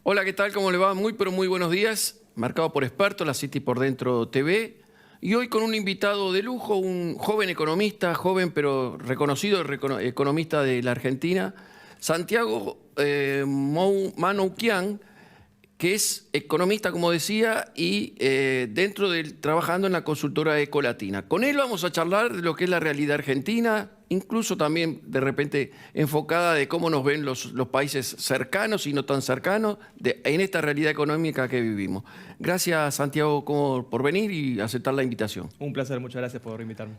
Hola, ¿qué tal? ¿Cómo le va? Muy, pero muy buenos días. Marcado por Experto, la City por Dentro TV. Y hoy con un invitado de lujo, un joven economista, joven pero reconocido economista de la Argentina, Santiago Manoukian, que es economista, como decía, y trabajando en la consultora Ecolatina. Con él vamos a charlar de lo que es la realidad argentina, incluso también de repente enfocada de cómo nos ven los países cercanos y no tan cercanos en esta realidad económica que vivimos. Gracias, Santiago, por venir y aceptar la invitación. Un placer, muchas gracias por invitarme.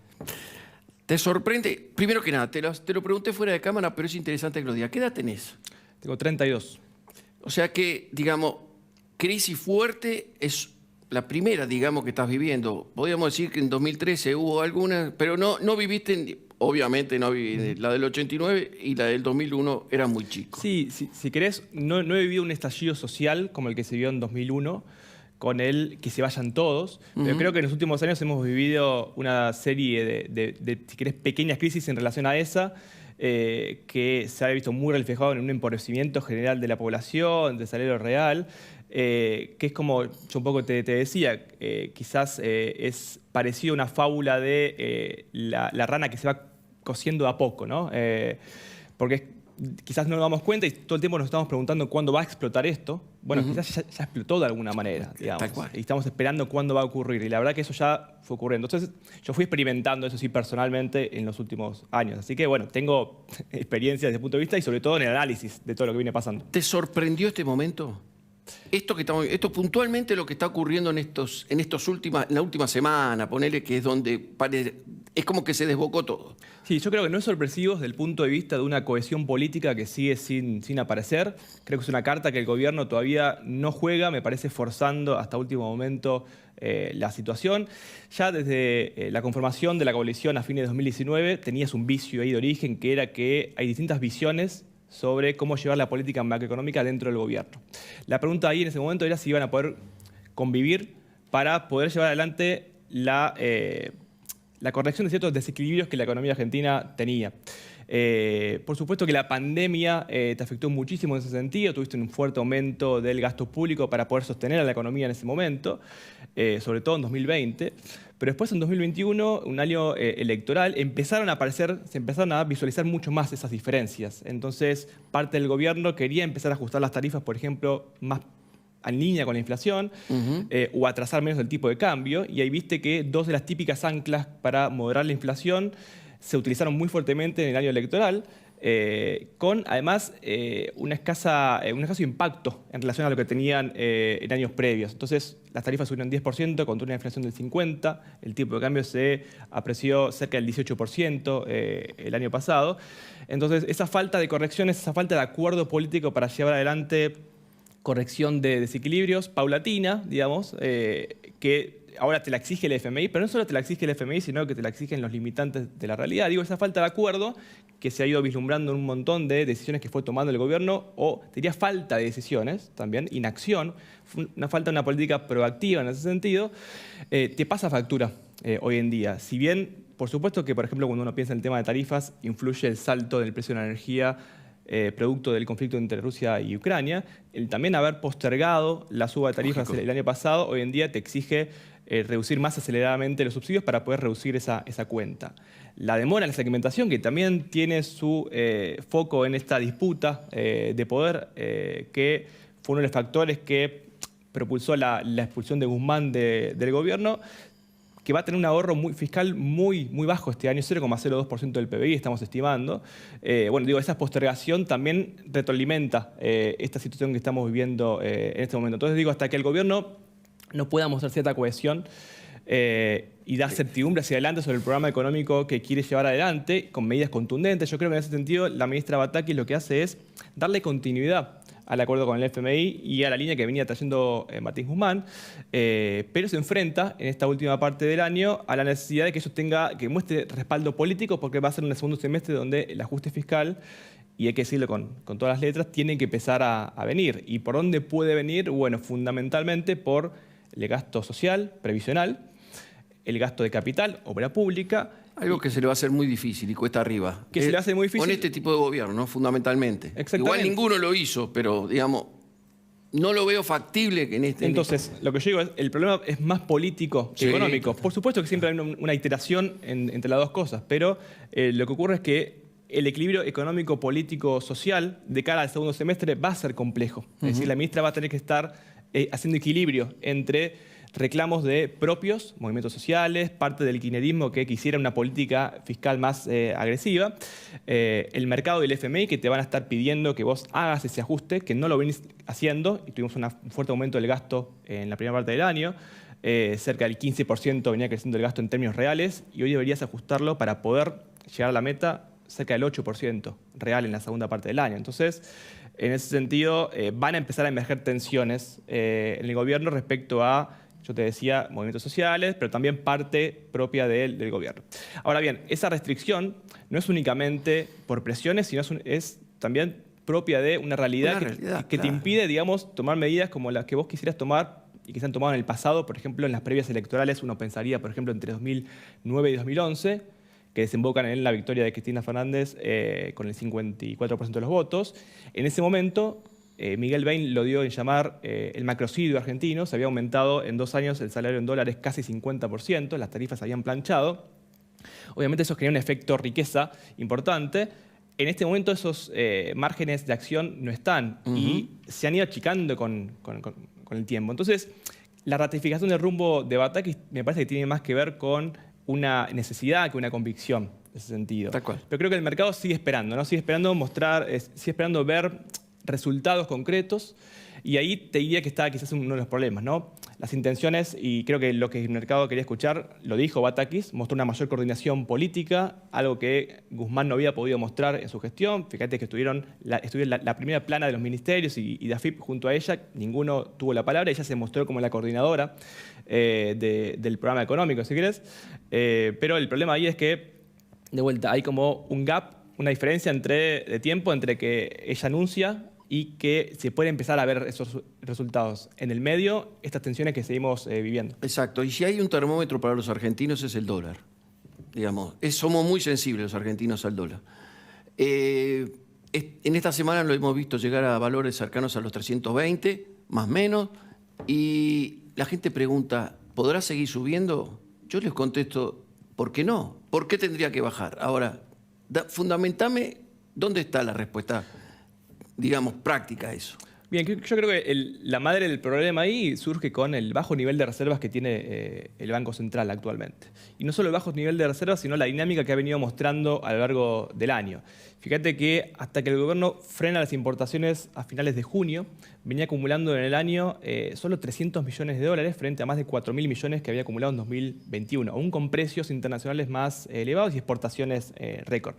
¿Te sorprende? Primero que nada, te lo pregunté fuera de cámara, pero es interesante que lo diga. ¿Qué edad tenés? Tengo 32. O sea que, digamos, crisis fuerte es la primera, digamos, que estás viviendo. Podríamos decir que en 2013 hubo alguna, pero no viviste, obviamente no viví, la del 89 y la del 2001 era muy chico. Sí, si querés, no he vivido un estallido social como el que se vio en 2001, con el que se vayan todos, pero creo que en los últimos años hemos vivido una serie de si querés, pequeñas crisis en relación a esa, que se ha visto muy reflejado en un empobrecimiento general de la población, de salario real, que es como yo un poco te decía, quizás es parecido a una fábula de la rana que se va cociendo a poco, ¿no? Porque quizás no nos damos cuenta y todo el tiempo nos estamos preguntando cuándo va a explotar esto. Bueno, quizás ya explotó de alguna manera, digamos. Tal cual. Y estamos esperando cuándo va a ocurrir. Y la verdad que eso ya fue ocurriendo. Entonces, yo fui experimentando eso sí personalmente en los últimos años. Así que, bueno, tengo experiencia desde ese punto de vista y sobre todo en el análisis de todo lo que viene pasando. ¿Te sorprendió este momento? Esto puntualmente lo que está ocurriendo en la última semana, ponele que es donde es como que se desbocó todo. Sí, yo creo que no es sorpresivo desde el punto de vista de una cohesión política que sigue sin aparecer. Creo que es una carta que el gobierno todavía no juega, me parece forzando hasta último momento la situación. Ya desde la conformación de la coalición a fines de 2019 tenías un vicio ahí de origen, que era que hay distintas visiones sobre cómo llevar la política macroeconómica dentro del gobierno. La pregunta ahí en ese momento era si iban a poder convivir para poder llevar adelante la corrección de ciertos desequilibrios que la economía argentina tenía. Por supuesto que la pandemia te afectó muchísimo en ese sentido, tuviste un fuerte aumento del gasto público para poder sostener a la economía en ese momento, sobre todo en 2020. Pero después, en 2021, un año electoral, se empezaron a visualizar mucho más esas diferencias. Entonces, parte del gobierno quería empezar a ajustar las tarifas, por ejemplo, más en línea con la inflación, o atrasar menos el tipo de cambio. Y ahí viste que dos de las típicas anclas para moderar la inflación se utilizaron muy fuertemente en el año electoral, con además un escaso impacto en relación a lo que tenían en años previos. Entonces, las tarifas subieron 10% contra una inflación del 50%, el tipo de cambio se apreció cerca del 18% el año pasado. Entonces, esa falta de correcciones, esa falta de acuerdo político para llevar adelante corrección de desequilibrios paulatina, digamos, que ahora te la exige el FMI, pero no solo te la exige el FMI, sino que te la exigen los limitantes de la realidad. Digo, esa falta de acuerdo que se ha ido vislumbrando en un montón de decisiones que fue tomando el gobierno, o diría falta de decisiones también, inacción, una falta de una política proactiva en ese sentido, te pasa factura hoy en día. Si bien, por supuesto que, por ejemplo, cuando uno piensa en el tema de tarifas, influye el salto del precio de la energía producto del conflicto entre Rusia y Ucrania, el también haber postergado la suba de tarifas el año pasado, hoy en día te exige reducir más aceleradamente los subsidios para poder reducir esa cuenta. La demora en la segmentación, que también tiene su foco en esta disputa de poder, que fue uno de los factores que propulsó la expulsión de Guzmán del gobierno, que va a tener un ahorro fiscal muy bajo este año, 0,02% del PBI estamos estimando. Bueno, digo, esa postergación también retroalimenta esta situación que estamos viviendo en este momento. Entonces digo, hasta que el gobierno no pueda mostrar cierta cohesión y dar certidumbre hacia adelante sobre el programa económico que quiere llevar adelante, con medidas contundentes, yo creo que en ese sentido la ministra Batakis lo que hace es darle continuidad al acuerdo con el FMI y a la línea que venía trayendo Martín Guzmán, pero se enfrenta en esta última parte del año a la necesidad de que que muestre respaldo político, porque va a ser un segundo semestre donde el ajuste fiscal, y hay que decirlo con todas las letras, tiene que empezar a venir. ¿Y por dónde puede venir? Bueno, fundamentalmente por el gasto social, previsional, el gasto de capital, obra pública. Algo que se le va a hacer muy difícil y cuesta arriba. Que se le hace muy difícil. Con este tipo de gobierno, ¿no? Fundamentalmente. Exactamente. Igual ninguno lo hizo, pero digamos, no lo veo factible en este... Entonces, lo que yo digo es, el problema es más político que Sí. económico. Por supuesto que siempre hay una iteración entre las dos cosas, pero lo que ocurre es que el equilibrio económico, político, social de cara al segundo semestre va a ser complejo. Es decir, la ministra va a tener que estar haciendo equilibrio entre reclamos de propios movimientos sociales, parte del kirchnerismo que quisiera una política fiscal más agresiva, el mercado y el FMI que te van a estar pidiendo que vos hagas ese ajuste, que no lo venís haciendo, y tuvimos un fuerte aumento del gasto en la primera parte del año, cerca del 15% venía creciendo el gasto en términos reales, y hoy deberías ajustarlo para poder llegar a la meta cerca del 8% real en la segunda parte del año. Entonces, en ese sentido, van a empezar a emerger tensiones en el gobierno respecto a, yo te decía, movimientos sociales, pero también parte propia del gobierno. Ahora bien, esa restricción no es únicamente por presiones, sino es también propia de una realidad, que te impide, digamos, tomar medidas como las que vos quisieras tomar y que se han tomado en el pasado. Por ejemplo, en las previas electorales uno pensaría, por ejemplo, entre 2009 y 2011, que desembocan en la victoria de Cristina Fernández con el 54% de los votos. En ese momento, Miguel Bain lo dio en llamar el macrocidio argentino. Se había aumentado en 2 años el salario en dólares casi 50%, las tarifas habían planchado. Obviamente eso genera un efecto riqueza importante. En este momento esos márgenes de acción no están y se han ido achicando con el tiempo. Entonces, la ratificación del rumbo de Batakis me parece que tiene más que ver con una necesidad que una convicción en ese sentido. Tal cual. Pero creo que el mercado sigue esperando, ¿no? Sigue esperando sigue esperando ver resultados concretos, y ahí te diría que está quizás uno de los problemas, ¿no? Las intenciones, y creo que lo que el mercado quería escuchar, lo dijo Batakis, mostró una mayor coordinación política, algo que Guzmán no había podido mostrar en su gestión. Fíjate que estuvieron la primera plana de los ministerios y de AFIP junto a ella, ninguno tuvo la palabra, ella se mostró como la coordinadora del programa económico, si querés. Pero el problema ahí es que, de vuelta, hay como un gap, una diferencia de tiempo entre que ella anuncia y que se puede empezar a ver esos resultados. En el medio, estas tensiones que seguimos viviendo. Exacto. Y si hay un termómetro para los argentinos es el dólar. Digamos, somos muy sensibles los argentinos al dólar. En esta semana lo hemos visto llegar a valores cercanos a los 320, más o menos, y la gente pregunta, ¿podrá seguir subiendo? Yo les contesto, ¿por qué no? ¿Por qué tendría que bajar? Ahora, fundamentame dónde está la respuesta, digamos, práctica a eso. Bien, yo creo que la madre del problema ahí surge con el bajo nivel de reservas que tiene el Banco Central actualmente. Y no solo el bajo nivel de reservas, sino la dinámica que ha venido mostrando a lo largo del año. Fíjate que hasta que el gobierno frena las importaciones a finales de junio, venía acumulando en el año solo 300 millones de dólares frente a más de 4.000 millones que había acumulado en 2021, aún con precios internacionales más elevados y exportaciones récord.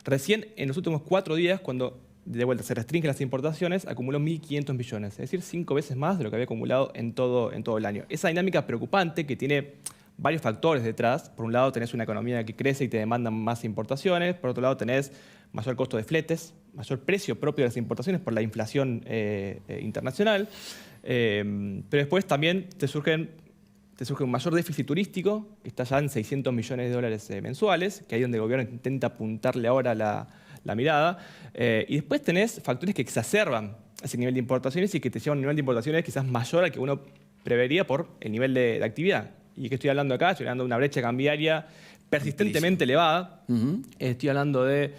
Recién en los últimos 4 días, cuando de vuelta se restringen las importaciones, acumuló 1.500 millones, es decir, 5 veces más de lo que había acumulado en todo el año. Esa dinámica preocupante que tiene varios factores detrás. Por un lado tenés una economía que crece y te demandan más importaciones, por otro lado tenés mayor costo de fletes, mayor precio propio de las importaciones por la inflación internacional, pero después también te surge un mayor déficit turístico, que está ya en 600 millones de dólares mensuales, que ahí es donde el gobierno intenta apuntarle ahora la mirada, y después tenés factores que exacerban ese nivel de importaciones y que te llevan a un nivel de importaciones quizás mayor al que uno prevería por el nivel de actividad. ¿Y qué estoy hablando acá? Estoy hablando de una brecha cambiaria persistentemente elevada. Estoy hablando de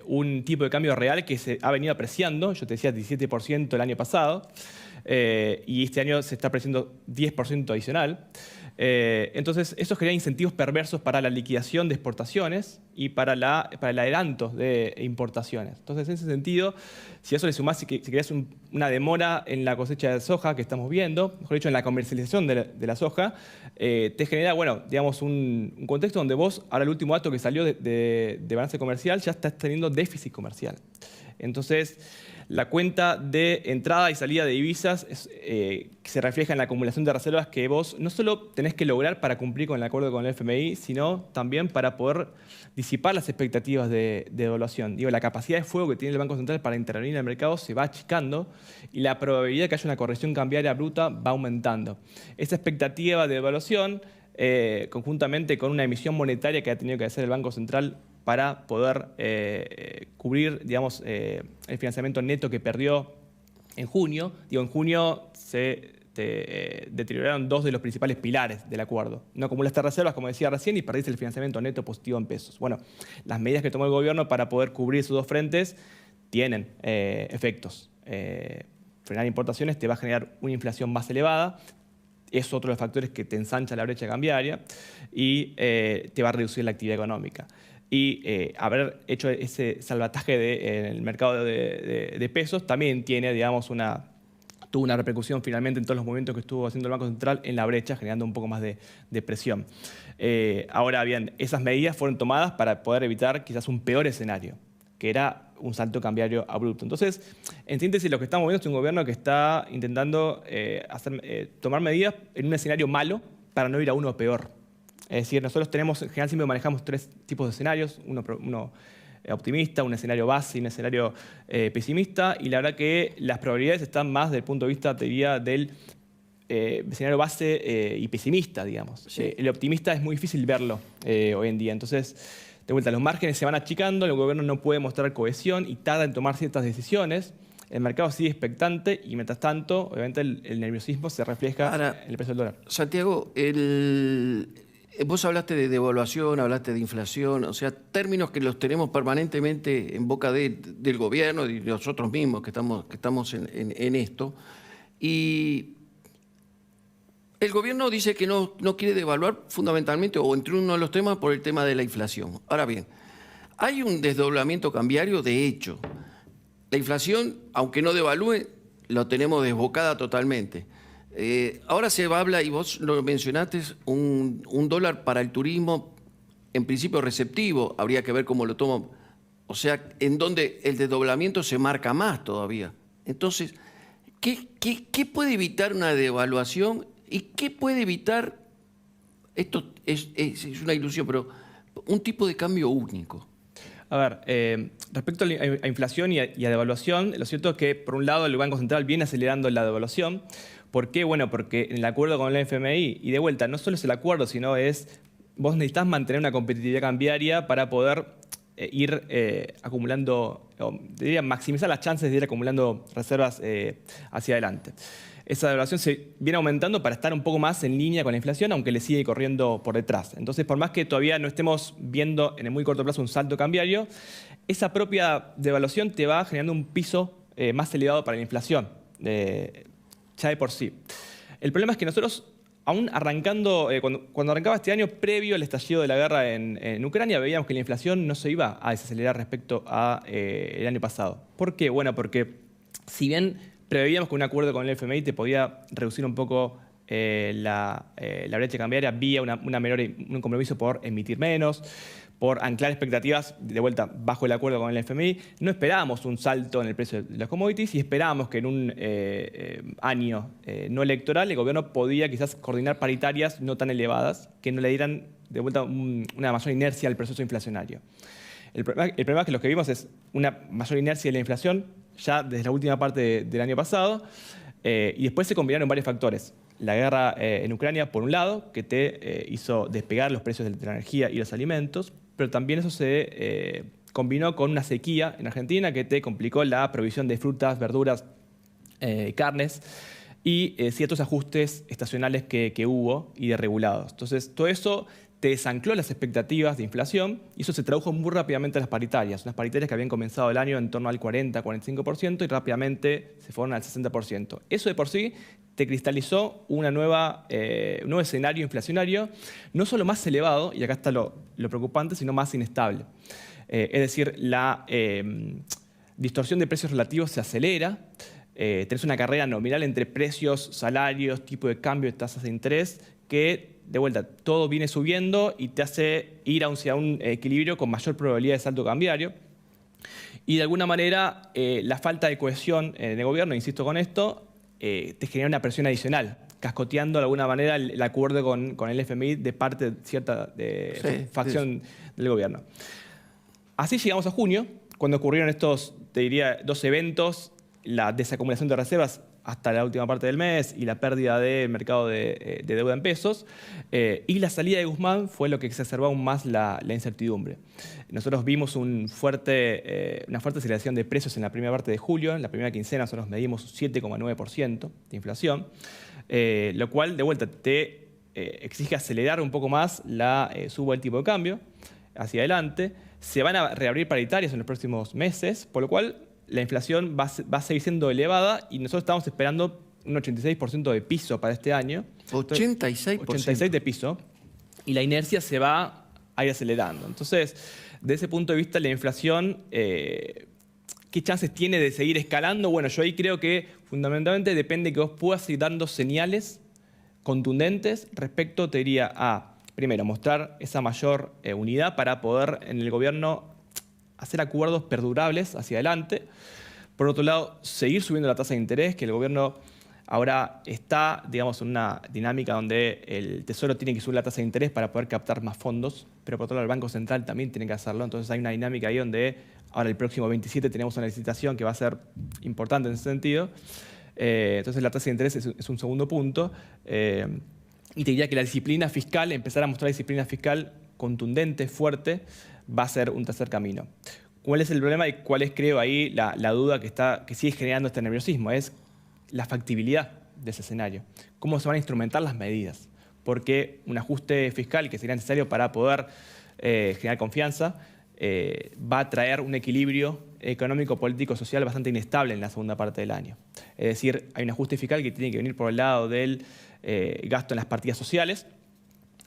un tipo de cambio real que se ha venido apreciando, yo te decía 17% el año pasado, y este año se está apreciando 10% adicional. Entonces, eso genera incentivos perversos para la liquidación de exportaciones y para el adelanto de importaciones. Entonces, en ese sentido, si a eso le sumás, si querés una demora en la cosecha de soja que estamos viendo, mejor dicho, en la comercialización de la soja, te genera, bueno, digamos, un contexto donde vos, ahora el último dato que salió de balance comercial, ya estás teniendo déficit comercial. Entonces, la cuenta de entrada y salida de divisas que se refleja en la acumulación de reservas que vos no solo tenés que lograr para cumplir con el acuerdo con el FMI, sino también para poder disipar las expectativas de devaluación. Digo, la capacidad de fuego que tiene el Banco Central para intervenir en el mercado se va achicando y la probabilidad de que haya una corrección cambiaria bruta va aumentando. Esa expectativa de devaluación, conjuntamente con una emisión monetaria que ha tenido que hacer el Banco Central para poder cubrir, digamos, el financiamiento neto que perdió en junio. En junio se deterioraron dos de los principales pilares del acuerdo. No acumulaste reservas, como decía recién, y perdiste el financiamiento neto positivo en pesos. Bueno, las medidas que tomó el gobierno para poder cubrir esos dos frentes tienen efectos. Frenar importaciones te va a generar una inflación más elevada. Es otro de los factores que te ensancha la brecha cambiaria y te va a reducir la actividad económica. Y haber hecho ese salvataje en el mercado de pesos también tiene, digamos, tuvo una repercusión finalmente en todos los movimientos que estuvo haciendo el Banco Central en la brecha, generando un poco más de presión. Ahora bien, esas medidas fueron tomadas para poder evitar quizás un peor escenario, que era un salto cambiario abrupto. Entonces, en síntesis, lo que estamos viendo es un gobierno que está intentando tomar medidas en un escenario malo para no ir a uno peor. Es decir, nosotros en general siempre manejamos tres tipos de escenarios, uno optimista, un escenario base y un escenario pesimista, y la verdad que las probabilidades están más desde el punto de vista, te diría, del escenario base y pesimista, digamos. Sí. El optimista es muy difícil verlo hoy en día. Entonces, de vuelta, los márgenes se van achicando, el gobierno no puede mostrar cohesión y tarda en tomar ciertas decisiones. El mercado sigue expectante y, mientras tanto, obviamente, el nerviosismo se refleja en el precio del dólar. Santiago, vos hablaste de devaluación, hablaste de inflación, o sea, términos que los tenemos permanentemente en boca del gobierno y de nosotros mismos que estamos en esto. Y el gobierno dice que no quiere devaluar fundamentalmente, o entre uno de los temas, por el tema de la inflación. Ahora bien, hay un desdoblamiento cambiario de hecho. La inflación, aunque no devalúe, lo tenemos desbocada totalmente. Ahora se habla, y vos lo mencionaste, un dólar para el turismo, en principio receptivo, habría que ver cómo lo toma, o sea, en donde el desdoblamiento se marca más todavía. Entonces, ¿qué puede evitar una devaluación y qué puede evitar, esto es una ilusión, pero un tipo de cambio único? A ver, respecto a inflación y a devaluación, lo cierto es que, por un lado, el Banco Central viene acelerando la devaluación. ¿Por qué? Bueno, porque en el acuerdo con el FMI, y de vuelta, no solo es el acuerdo, sino vos necesitas mantener una competitividad cambiaria para poder ir acumulando, diría, maximizar las chances de ir acumulando reservas hacia adelante. Esa devaluación se viene aumentando para estar un poco más en línea con la inflación, aunque le sigue corriendo por detrás. Entonces, por más que todavía no estemos viendo en el muy corto plazo un salto cambiario, esa propia devaluación te va generando un piso más elevado para la inflación, ya de por sí. El problema es que nosotros, aún arrancando, cuando arrancaba este año, previo al estallido de la guerra en Ucrania, veíamos que la inflación no se iba a desacelerar respecto al año pasado. ¿Por qué? Bueno, porque si bien preveíamos que un acuerdo con el FMI te podía reducir un poco la brecha cambiaria vía un compromiso por emitir menos, por anclar expectativas, de vuelta, bajo el acuerdo con el FMI. No esperábamos un salto en el precio de las commodities y esperábamos que en un año no electoral el gobierno podía quizás coordinar paritarias no tan elevadas que no le dieran de vuelta una mayor inercia al proceso inflacionario. El problema es que lo que vimos es una mayor inercia de la inflación ya desde la última parte del año pasado y después se combinaron varios factores. La guerra en Ucrania, por un lado, que te hizo despegar los precios de la energía y los alimentos, pero también eso se combinó con una sequía en Argentina que te complicó la provisión de frutas, verduras, carnes y ciertos ajustes estacionales que hubo y desregulados. Entonces, todo eso te desancló las expectativas de inflación y eso se tradujo muy rápidamente a las paritarias. Unas paritarias que habían comenzado el año en torno al 40-45% y rápidamente se fueron al 60%. Eso de por sí te cristalizó un nuevo escenario inflacionario, no solo más elevado, y acá está lo preocupante, sino más inestable. Es decir, la distorsión de precios relativos se acelera, tenés una carrera nominal entre precios, salarios, tipo de cambio, tasas de interés, que de vuelta todo viene subiendo y te hace ir hacia un equilibrio con mayor probabilidad de salto cambiario. Y de alguna manera la falta de cohesión en el gobierno, insisto con esto, te genera una presión adicional, cascoteando de alguna manera el acuerdo con el FMI de parte de cierta facción del gobierno. Así llegamos a junio, cuando ocurrieron estos, te diría, dos eventos, la desacumulación de reservas hasta la última parte del mes y la pérdida del mercado de deuda en pesos. Y la salida de Guzmán fue lo que exacerbó aún más la incertidumbre. Nosotros vimos una fuerte aceleración de precios en la primera parte de julio. En la primera quincena nosotros medimos 7,9% de inflación, lo cual, de vuelta, te exige acelerar un poco más la suba del tipo de cambio hacia adelante. Se van a reabrir paritarias en los próximos meses, por lo cual la inflación va a seguir siendo elevada y nosotros estamos esperando un 86% de piso para este año. 86%. 86% de piso. Y la inercia se va a ir acelerando. Entonces, desde ese punto de vista, la inflación, ¿qué chances tiene de seguir escalando? Bueno, yo ahí creo que fundamentalmente depende que vos puedas ir dando señales contundentes respecto, te diría, a, primero, mostrar esa mayor unidad para poder en el gobierno hacer acuerdos perdurables hacia adelante. Por otro lado, seguir subiendo la tasa de interés, que el gobierno ahora está, digamos, en una dinámica donde el Tesoro tiene que subir la tasa de interés para poder captar más fondos, pero por otro lado el Banco Central también tiene que hacerlo. Entonces hay una dinámica ahí donde ahora el próximo 27 tenemos una licitación que va a ser importante en ese sentido. Entonces la tasa de interés es un segundo punto. Y te diría que la disciplina fiscal, empezar a mostrar disciplina fiscal contundente, fuerte, va a ser un tercer camino. ¿Cuál es el problema y cuál es, creo, ahí la duda que sigue generando este nerviosismo? Es la factibilidad de ese escenario. ¿Cómo se van a instrumentar las medidas? Porque un ajuste fiscal que sería necesario para poder generar confianza va a traer un equilibrio económico, político, social bastante inestable en la segunda parte del año. Es decir, hay un ajuste fiscal que tiene que venir por el lado del gasto en las partidas sociales,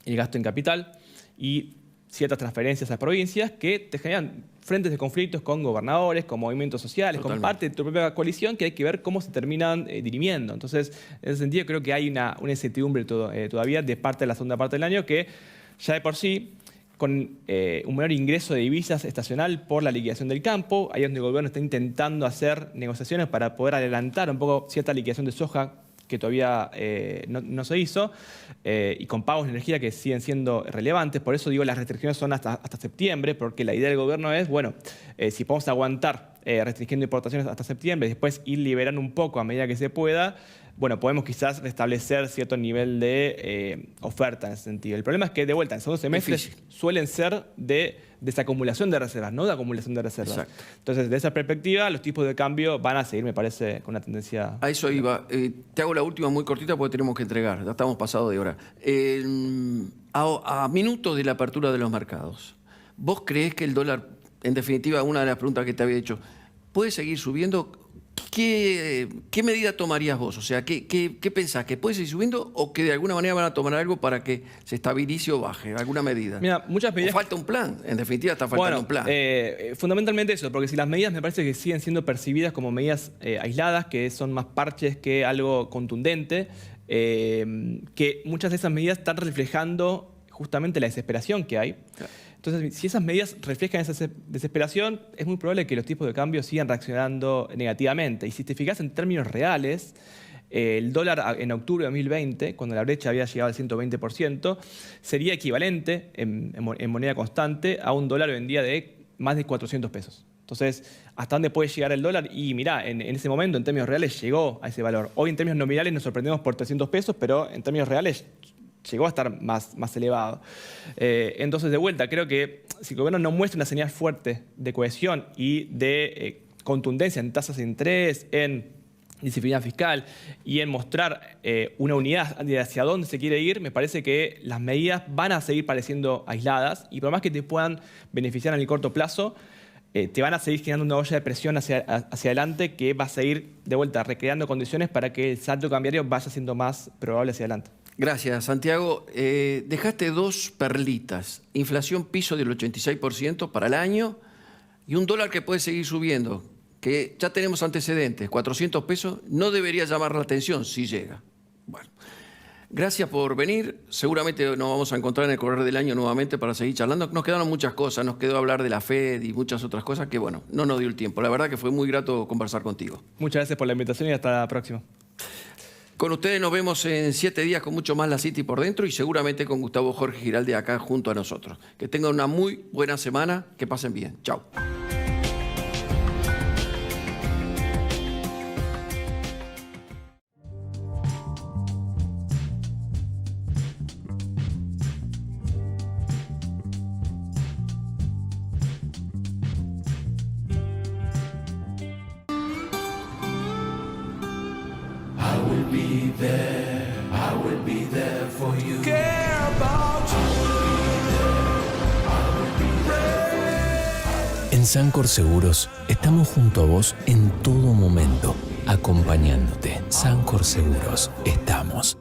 el gasto en capital y ciertas transferencias a provincias que te generan frentes de conflictos con gobernadores, con movimientos sociales, Totalmente. con parte de tu propia coalición que hay que ver cómo se terminan dirimiendo. Entonces, en ese sentido creo que hay una incertidumbre todavía de parte de la segunda parte del año que ya de por sí, con un menor ingreso de divisas estacional por la liquidación del campo, ahí es donde el gobierno está intentando hacer negociaciones para poder adelantar un poco cierta liquidación de soja que todavía no se hizo, y con pagos de energía que siguen siendo relevantes. Por eso digo, las restricciones son hasta septiembre, porque la idea del gobierno es, bueno, si podemos aguantar restringiendo importaciones hasta septiembre y después ir liberando un poco a medida que se pueda, bueno, podemos quizás restablecer cierto nivel de oferta en ese sentido. El problema es que, de vuelta, en segundo semestre suelen ser de desacumulación de reservas, no de acumulación de reservas. Exacto. Entonces, de esa perspectiva, los tipos de cambio van a seguir, me parece, con una tendencia... A eso iba. Te hago la última muy cortita porque tenemos que entregar. Ya estamos pasados de hora. A minutos de la apertura de los mercados, ¿vos creés que el dólar, en definitiva, una de las preguntas que te había hecho, puede seguir subiendo? ¿Qué medida tomarías vos? O sea, ¿qué pensás? ¿Que puede seguir subiendo o que de alguna manera van a tomar algo para que se estabilice o baje? ¿Alguna medida? Mira, muchas medidas... ¿O falta un plan? En definitiva, está faltando un plan. Fundamentalmente eso, porque si las medidas me parece que siguen siendo percibidas como medidas aisladas, que son más parches que algo contundente, que muchas de esas medidas están reflejando justamente la desesperación que hay. Claro. Entonces, si esas medidas reflejan esa desesperación, es muy probable que los tipos de cambio sigan reaccionando negativamente. Y si te fijas en términos reales, el dólar en octubre de 2020, cuando la brecha había llegado al 120%, sería equivalente en moneda constante a un dólar hoy en día de más de 400 pesos. Entonces, ¿hasta dónde puede llegar el dólar? Y mirá, en ese momento, en términos reales, llegó a ese valor. Hoy, en términos nominales, nos sorprendemos por 300 pesos, pero en términos reales llegó a estar más elevado. Entonces, de vuelta, creo que si el gobierno no muestra una señal fuerte de cohesión y de contundencia en tasas de interés, en disciplina fiscal y en mostrar una unidad de hacia dónde se quiere ir, me parece que las medidas van a seguir pareciendo aisladas y por más que te puedan beneficiar en el corto plazo, te van a seguir generando una olla de presión hacia adelante que va a seguir, de vuelta, recreando condiciones para que el salto cambiario vaya siendo más probable hacia adelante. Gracias, Santiago. Dejaste dos perlitas. Inflación piso del 86% para el año y un dólar que puede seguir subiendo, que ya tenemos antecedentes, 400 pesos, no debería llamar la atención si llega. Bueno, gracias por venir. Seguramente nos vamos a encontrar en el correr del año nuevamente para seguir charlando. Nos quedaron muchas cosas, nos quedó hablar de la Fed y muchas otras cosas que, bueno, no nos dio el tiempo. La verdad que fue muy grato conversar contigo. Muchas gracias por la invitación y hasta la próxima. Con ustedes nos vemos en 7 días con mucho más La City por dentro y seguramente con Gustavo Jorge Giraldi acá junto a nosotros. Que tengan una muy buena semana, que pasen bien. Chao. be there. I will be there for you. Care about you. En Sancor Seguros estamos junto a vos en todo momento, acompañándote. Sancor Seguros, estamos.